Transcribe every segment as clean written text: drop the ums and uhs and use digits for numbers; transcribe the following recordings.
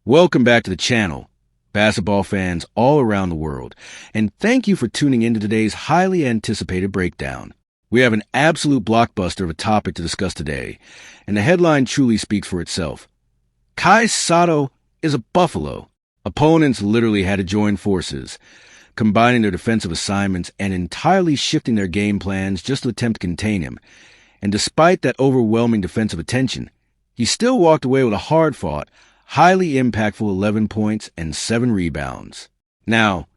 Welcome back to the channel, basketball fans all around the world, and thank you for tuning into today's highly anticipated breakdown. We have an absolute blockbuster of a topic to discuss today, and the headline truly speaks for itself. Kai Sotto is a Buffalo. Opponents literally had to join forces, combining their defensive assignments and entirely shifting their game plans just to attempt to contain him. And despite that overwhelming defensive attention, he still walked away with a hard-fought, highly impactful 11 points and 7 rebounds. Now,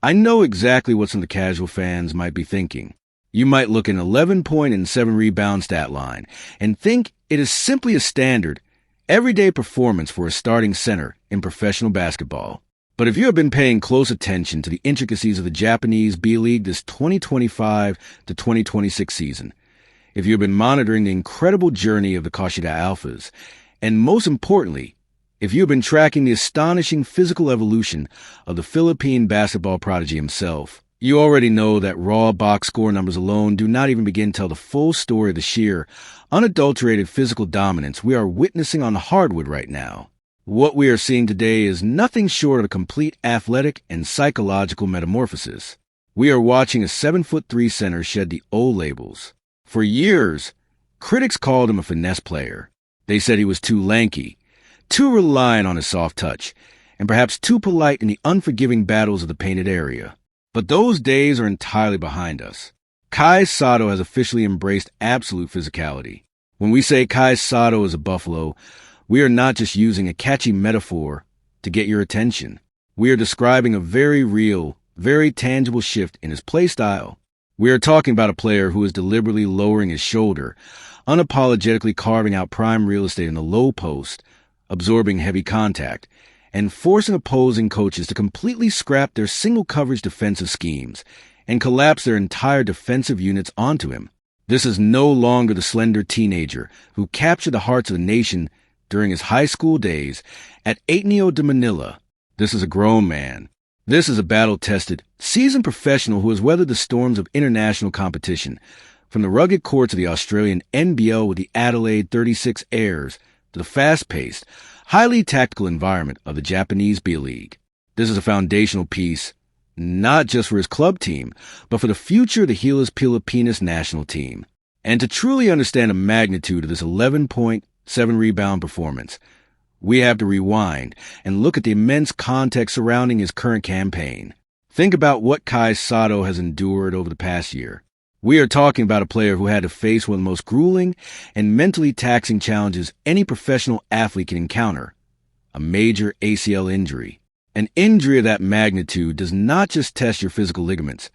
I know exactly what some of the casual fans might be thinking. You might look at an 11-point and 7 rebound stat line and think it is simply a standard, everyday performance for a starting center in professional basketball. But if you have been paying close attention to the intricacies of the Japanese B-League this 2025 to 2026 season, if you have been monitoring the incredible journey of the Kashida Alphas, and most importantly, if you have been tracking the astonishing physical evolution of the Philippine basketball prodigy himself, you already know that raw box score numbers alone do not even begin to tell the full story of the sheer, unadulterated physical dominance we are witnessing on the hardwood right now. What we are seeing today is nothing short of a complete athletic and psychological metamorphosis. We are watching a 7'3" center shed the old labels. For years, critics called him a finesse player. They said he was too lanky, too reliant on his soft touch, and perhaps too polite in the unforgiving battles of the painted area. But those days are entirely behind us. Kai Sotto has officially embraced absolute physicality. When we say Kai Sotto is a Buffalo, we are not just using a catchy metaphor to get your attention. We are describing a very real, very tangible shift in his play style. We are talking about a player who is deliberately lowering his shoulder, unapologetically carving out prime real estate in the low post, absorbing heavy contact, and forcing opposing coaches to completely scrap their single coverage defensive schemes and collapse their entire defensive units onto him. This is no longer the slender teenager who captured the hearts of the nation during his high school days at Ateneo de Manila. This is a grown man. This is a battle-tested, seasoned professional who has weathered the storms of international competition, from the rugged courts of the Australian NBL with the Adelaide 36 Airs to the fast-paced, highly tactical environment of the Japanese B-League. This is a foundational piece, not just for his club team, but for the future of the Gilas Pilipinas national team. And to truly understand the magnitude of this 11-point, 7-rebound performance, we have to rewind and look at the immense context surrounding his current campaign. Think about what Kai Sotto has endured over the past year. We are talking about a player who had to face one of the most grueling and mentally taxing challenges any professional athlete can encounter: a major ACL injury. An injury of that magnitude does not just test your physical ligaments.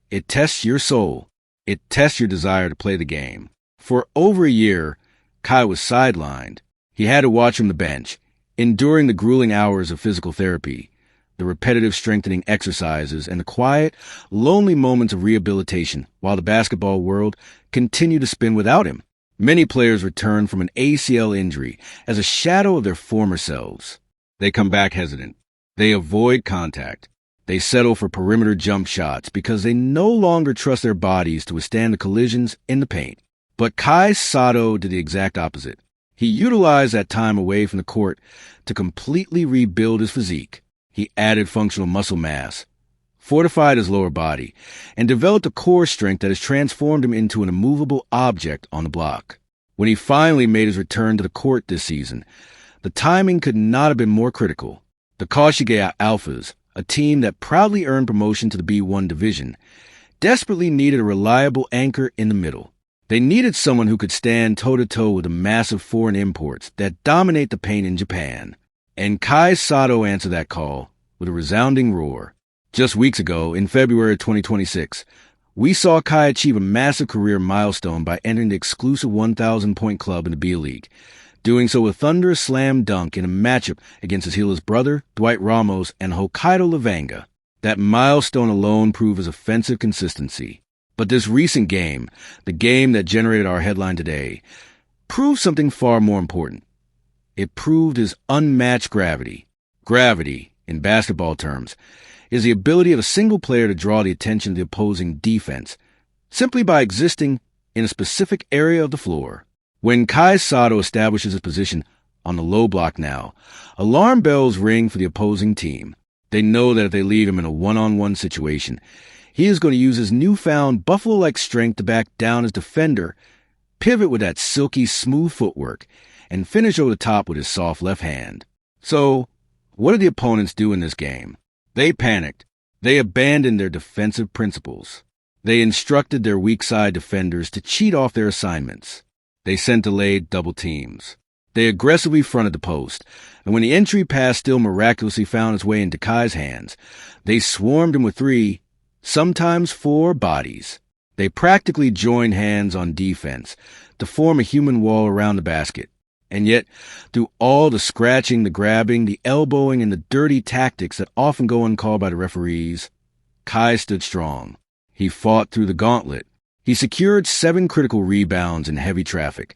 It tests your soul. It tests your desire to play the game. For over a year, Kai was sidelined. He had to watch from the bench, enduring the grueling hours of physical therapy, the repetitive strengthening exercises, and the quiet, lonely moments of rehabilitation while the basketball world continued to spin without him. Many players return from an ACL injury as a shadow of their former selves. They come back hesitant. They avoid contact. They settle for perimeter jump shots because they no longer trust their bodies to withstand the collisions in the paint. But Kai Sotto did the exact opposite. He utilized that time away from the court to completely rebuild his physique. He added functional muscle mass, fortified his lower body, and developed a core strength that has transformed him into an immovable object on the block. When he finally made his return to the court this season, the timing could not have been more critical. The Kashida Alphas, a team that proudly earned promotion to the B1 division, desperately needed a reliable anchor in the middle. They needed someone who could stand toe-to-toe with the massive foreign imports that dominate the paint in Japan. And Kai Sotto answered that call with a resounding roar. Just weeks ago, in February of 2026, we saw Kai achieve a massive career milestone by entering the exclusive 1,000-point club in the B-League, doing so with thunderous slam dunk in a matchup against his Gilas brother, Dwight Ramos, and Hokkaido Lavanga. That milestone alone proved his offensive consistency. But this recent game, the game that generated our headline today, proved something far more important. It proved his unmatched gravity. Gravity, in basketball terms, is the ability of a single player to draw the attention of the opposing defense, simply by existing in a specific area of the floor. When Kai Sotto establishes his position on the low block now. Alarm bells ring for the opposing team. They know that if they leave him in a one-on-one situation, he is going to use his newfound buffalo-like strength to back down his defender, pivot with that silky, smooth footwork, and finish over the top with his soft left hand. So, what did the opponents do in this game? They panicked. They abandoned their defensive principles. They instructed their weak-side defenders to cheat off their assignments. They sent delayed double teams. They aggressively fronted the post, and when the entry pass still miraculously found its way into Kai's hands, they swarmed him with 3, sometimes 4 bodies. They practically joined hands on defense to form a human wall around the basket. And yet, through all the scratching, the grabbing, the elbowing, and the dirty tactics that often go uncalled by the referees, Kai stood strong. He fought through the gauntlet. He secured 7 critical rebounds in heavy traffic,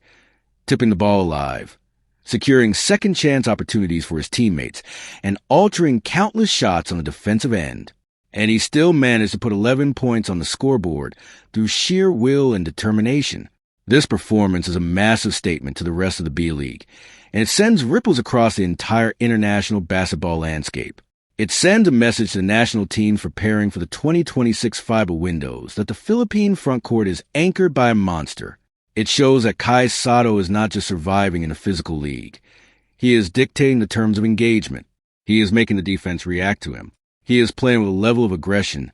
tipping the ball alive, securing second-chance opportunities for his teammates, and altering countless shots on the defensive end. And he still managed to put 11 points on the scoreboard through sheer will and determination. This performance is a massive statement to the rest of the B-League, and it sends ripples across the entire international basketball landscape. It sends a message to the national teams preparing for the 2026 FIBA windows that the Philippine frontcourt is anchored by a monster. It shows that Kai Sotto is not just surviving in a physical league. He is dictating the terms of engagement. He is making the defense react to him. He is playing with a level of aggression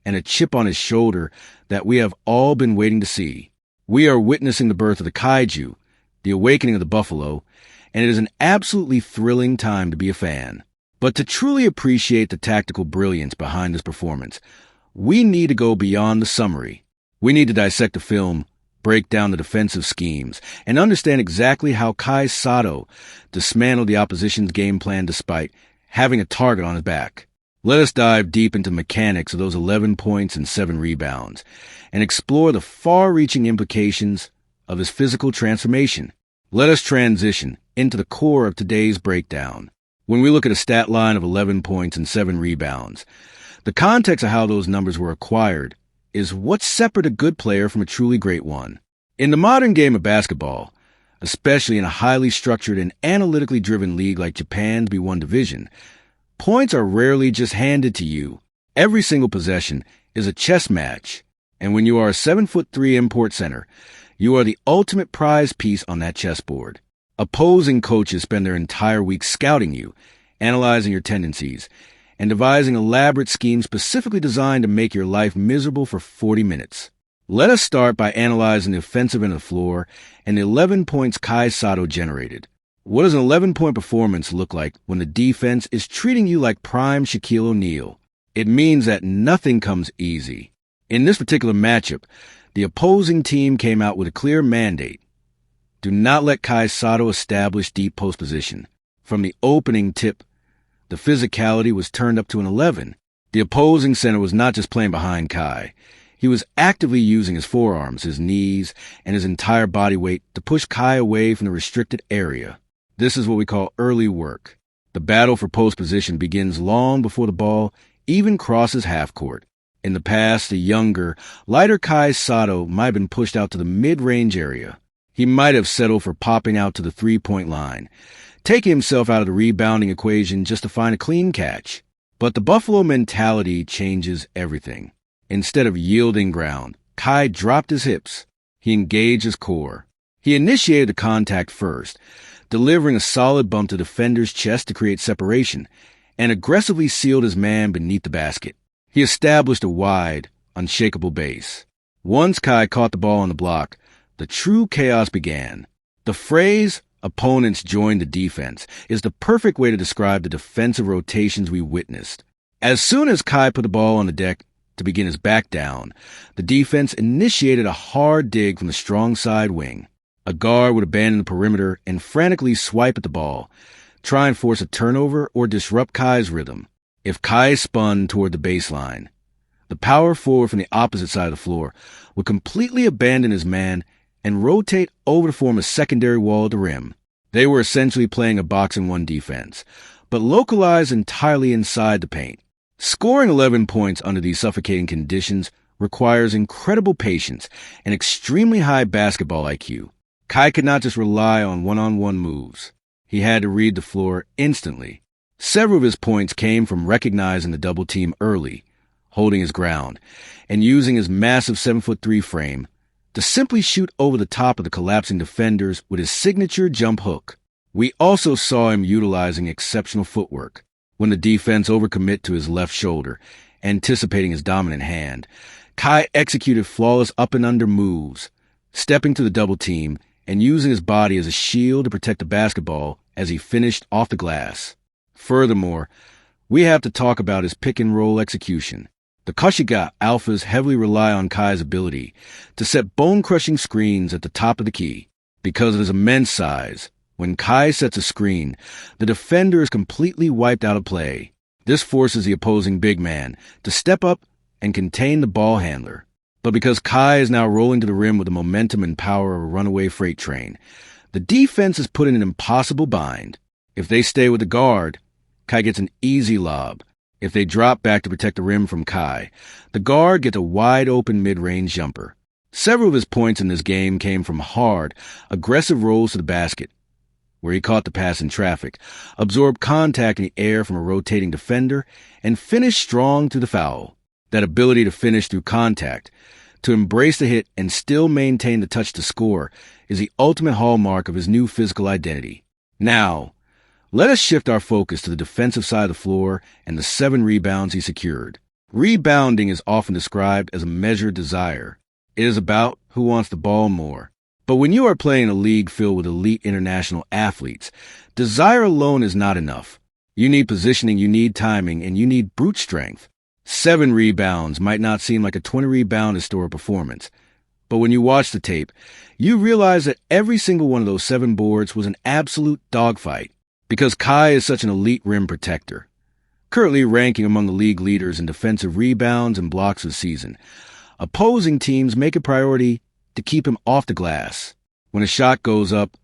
and a chip on his shoulder that we have all been waiting to see. We are witnessing the birth of the Kaiju, the awakening of the Buffalo, and it is an absolutely thrilling time to be a fan. But to truly appreciate the tactical brilliance behind this performance, we need to go beyond the summary. We need to dissect the film, break down the defensive schemes, and understand exactly how Kai Sotto dismantled the opposition's game plan despite having a target on his back. Let us dive deep into the mechanics of those 11 points and 7 rebounds, and explore the far-reaching implications of his physical transformation. Let us transition into the core of today's breakdown. When we look at a stat line of 11 points and 7 rebounds, the context of how those numbers were acquired is what separates a good player from a truly great one. In the modern game of basketball, especially in a highly structured and analytically driven league like Japan's B1 division, points are rarely just handed to you. Every single possession is a chess match, and when you are a 7'3" import center, you are the ultimate prize piece on that chessboard. Opposing coaches spend their entire week scouting you, analyzing your tendencies, and devising elaborate schemes specifically designed to make your life miserable for 40 minutes. Let us start by analyzing the offensive end of the floor and the 11 points Kai Sotto generated. What does an 11-point performance look like when the defense is treating you like prime Shaquille O'Neal? It means that nothing comes easy. In this particular matchup, the opposing team came out with a clear mandate. Do not let Kai Sotto establish deep post position. From the opening tip, the physicality was turned up to an 11. The opposing center was not just playing behind Kai. He was actively using his forearms, his knees, and his entire body weight to push Kai away from the restricted area. This is what we call early work. The battle for post position begins long before the ball even crosses half court. In the past, the younger, lighter Kai Sotto might have been pushed out to the mid-range area. He might have settled for popping out to the three-point line, taking himself out of the rebounding equation just to find a clean catch. But the Buffalo mentality changes everything. Instead of yielding ground, Kai dropped his hips. He engaged his core. He initiated the contact first, delivering a solid bump to the defender's chest to create separation, and aggressively sealed his man beneath the basket. He established a wide, unshakable base. Once Kai caught the ball on the block, the true chaos began. The phrase, opponents joined the defense, is the perfect way to describe the defensive rotations we witnessed. As soon as Kai put the ball on the deck to begin his back down, the defense initiated a hard dig from the strong side wing. A guard would abandon the perimeter and frantically swipe at the ball, try and force a turnover or disrupt Kai's rhythm. If Kai spun toward the baseline, the power forward from the opposite side of the floor would completely abandon his man and rotate over to form a secondary wall at the rim. They were essentially playing a box-and-one defense, but localized entirely inside the paint. Scoring 11 points under these suffocating conditions requires incredible patience and extremely high basketball IQ. Kai could not just rely on one-on-one moves. He had to read the floor instantly. Several of his points came from recognizing the double team early, holding his ground, and using his massive 7'3" frame to simply shoot over the top of the collapsing defenders with his signature jump hook. We also saw him utilizing exceptional footwork. When the defense overcommit to his left shoulder, anticipating his dominant hand, Kai executed flawless up and under moves, stepping to the double team and using his body as a shield to protect the basketball as he finished off the glass. Furthermore, we have to talk about his pick-and-roll execution. The Kashiga Alphas heavily rely on Kai's ability to set bone-crushing screens at the top of the key. Because of his immense size, when Kai sets a screen, the defender is completely wiped out of play. This forces the opposing big man to step up and contain the ball handler. But because Kai is now rolling to the rim with the momentum and power of a runaway freight train, the defense is put in an impossible bind. If they stay with the guard, Kai gets an easy lob. If they drop back to protect the rim from Kai, the guard gets a wide-open mid-range jumper. Several of his points in this game came from hard, aggressive rolls to the basket, where he caught the pass in traffic, absorbed contact in the air from a rotating defender, and finished strong through the foul. That ability to finish through contact, to embrace the hit and still maintain the touch to score, is the ultimate hallmark of his new physical identity. Now, let us shift our focus to the defensive side of the floor and the 7 rebounds he secured. Rebounding is often described as a measured desire. It is about who wants the ball more. But when you are playing a league filled with elite international athletes, desire alone is not enough. You need positioning, you need timing, and you need brute strength. 7 rebounds might not seem like a 20-rebound historic performance, but when you watch the tape, you realize that every single one of those 7 boards was an absolute dogfight. Because Kai is such an elite rim protector, currently ranking among the league leaders in defensive rebounds and blocks this season, opposing teams make a priority to keep him off the glass. When a shot goes up,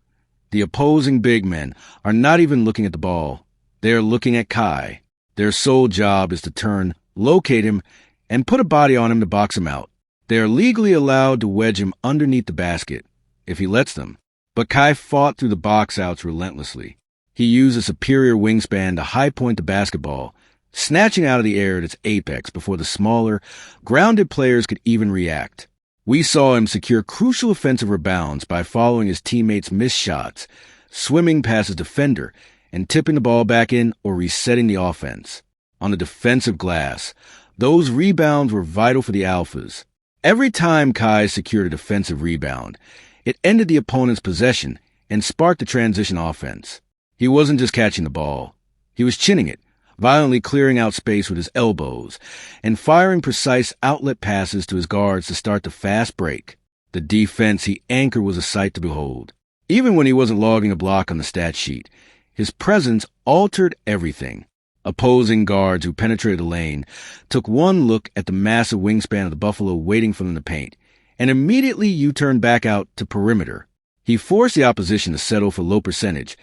the opposing big men are not even looking at the ball. They are looking at Kai. Their sole job is to turn, locate him, and put a body on him to box him out. They are legally allowed to wedge him underneath the basket, if he lets them. But Kai fought through the box outs relentlessly. He used a superior wingspan to high-point the basketball, snatching out of the air at its apex before the smaller, grounded players could even react. We saw him secure crucial offensive rebounds by following his teammates' missed shots, swimming past his defender, and tipping the ball back in or resetting the offense. On the defensive glass, those rebounds were vital for the Alphas. Every time Kai secured a defensive rebound, it ended the opponent's possession and sparked the transition offense. He wasn't just catching the ball. He was chinning it, violently clearing out space with his elbows, and firing precise outlet passes to his guards to start the fast break. The defense he anchored was a sight to behold. Even when he wasn't logging a block on the stat sheet, his presence altered everything. Opposing guards who penetrated the lane took one look at the massive wingspan of the Buffalo waiting for them to paint, and immediately U-turned back out to perimeter. He forced the opposition to settle for low percentage,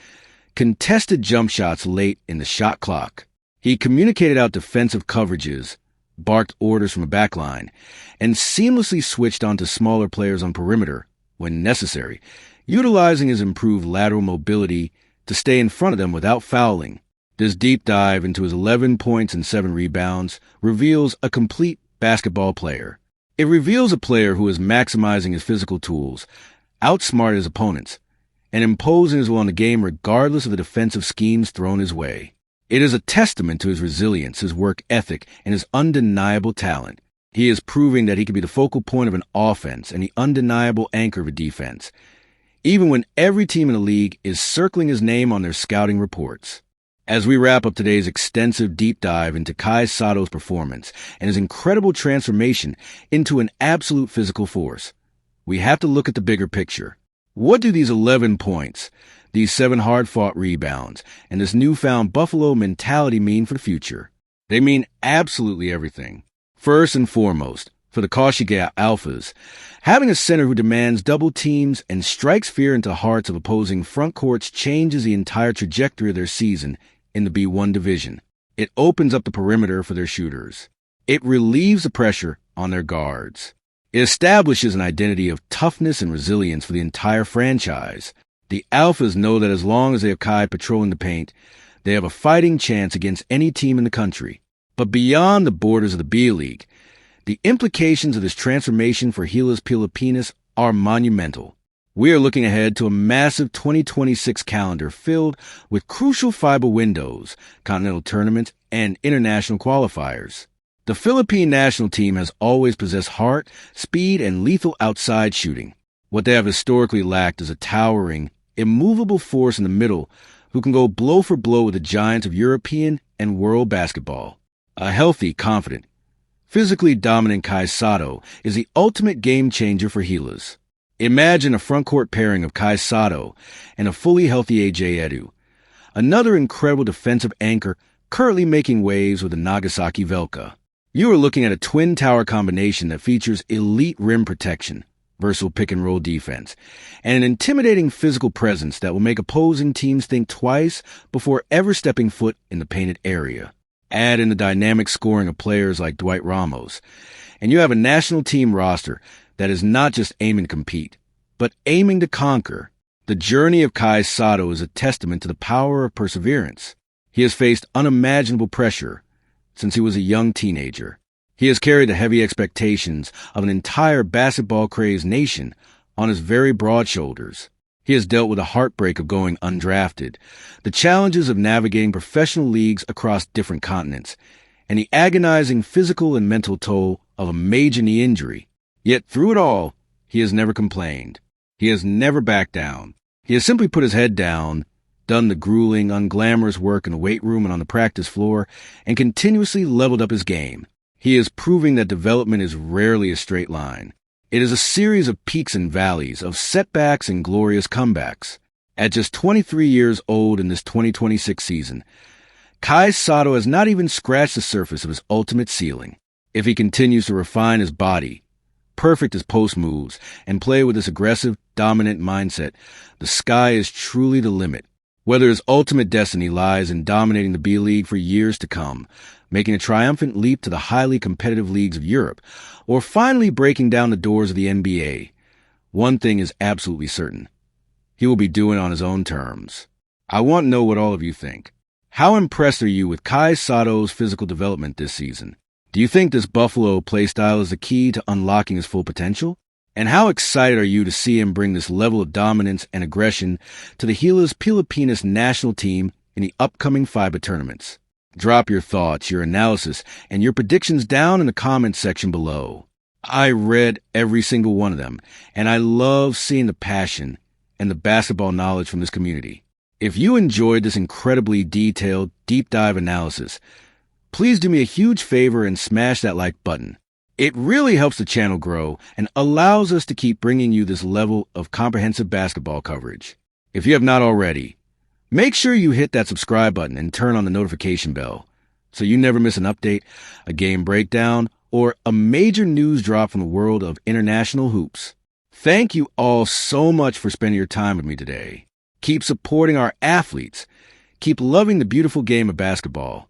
contested jump shots late in the shot clock. He communicated out defensive coverages, barked orders from a backline, and seamlessly switched onto smaller players on perimeter when necessary, utilizing his improved lateral mobility to stay in front of them without fouling. This deep dive into his 11 points and 7 rebounds reveals a complete basketball player. It reveals a player who is maximizing his physical tools, outsmarted his opponents, and imposing his will on the game regardless of the defensive schemes thrown his way. It is a testament to his resilience, his work ethic, and his undeniable talent. He is proving that he can be the focal point of an offense and the undeniable anchor of a defense, even when every team in the league is circling his name on their scouting reports. As we wrap up today's extensive deep dive into Kai Sotto's performance and his incredible transformation into an absolute physical force, we have to look at the bigger picture. What do these 11 points, these 7 hard-fought rebounds, and this newfound Buffalo mentality mean for the future? They mean absolutely everything. First and foremost, for the Kashiga Alphas, having a center who demands double teams and strikes fear into the hearts of opposing front courts changes the entire trajectory of their season in the B1 division. It opens up the perimeter for their shooters. It relieves the pressure on their guards. It establishes an identity of toughness and resilience for the entire franchise. The Alphas know that as long as they have Kai patrolling the paint, they have a fighting chance against any team in the country. But beyond the borders of the B-League, the implications of this transformation for Gilas Pilipinas are monumental. We are looking ahead to a massive 2026 calendar filled with crucial FIBA windows, continental tournaments, and international qualifiers. The Philippine national team has always possessed heart, speed, and lethal outside shooting. What they have historically lacked is a towering, immovable force in the middle who can go blow for blow with the giants of European and world basketball. A healthy, confident, physically dominant Kai Sotto is the ultimate game changer for Gilas. Imagine a front-court pairing of Kai Sotto and a fully healthy A.J. Edu, another incredible defensive anchor currently making waves with the Nagasaki Velka. You are looking at a twin-tower combination that features elite rim protection, versatile pick-and-roll defense, and an intimidating physical presence that will make opposing teams think twice before ever stepping foot in the painted area. Add in the dynamic scoring of players like Dwight Ramos, and you have a national team roster that is not just aiming to compete, but aiming to conquer. The journey of Kai Sotto is a testament to the power of perseverance. He has faced unimaginable pressure since he was a young teenager. He has carried the heavy expectations of an entire basketball-crazed nation on his very broad shoulders. He has dealt with the heartbreak of going undrafted, the challenges of navigating professional leagues across different continents, and the agonizing physical and mental toll of a major knee injury. Yet through it all, he has never complained. He has never backed down. He has simply put his head down, done the grueling, unglamorous work in the weight room and on the practice floor, and continuously leveled up his game. He is proving that development is rarely a straight line. It is a series of peaks and valleys, of setbacks and glorious comebacks. At just 23 years old in this 2026 season, Kai Sotto has not even scratched the surface of his ultimate ceiling. If he continues to refine his body, perfect his post moves, and play with this aggressive, dominant mindset, the sky is truly the limit. Whether his ultimate destiny lies in dominating the B-League for years to come, making a triumphant leap to the highly competitive leagues of Europe, or finally breaking down the doors of the NBA, one thing is absolutely certain. He will be doing it on his own terms. I want to know what all of you think. How impressed are you with Kai Sotto's physical development this season? Do you think this Buffalo play style is the key to unlocking his full potential? And how excited are you to see him bring this level of dominance and aggression to the Gilas Pilipinas national team in the upcoming FIBA tournaments? Drop your thoughts, your analysis, and your predictions down in the comments section below. I read every single one of them, and I love seeing the passion and the basketball knowledge from this community. If you enjoyed this incredibly detailed, deep dive analysis, please do me a huge favor and smash that like button. It really helps the channel grow and allows us to keep bringing you this level of comprehensive basketball coverage. If you have not already, make sure you hit that subscribe button and turn on the notification bell so you never miss an update, a game breakdown, or a major news drop from the world of international hoops. Thank you all so much for spending your time with me today. Keep supporting our athletes. Keep loving the beautiful game of basketball.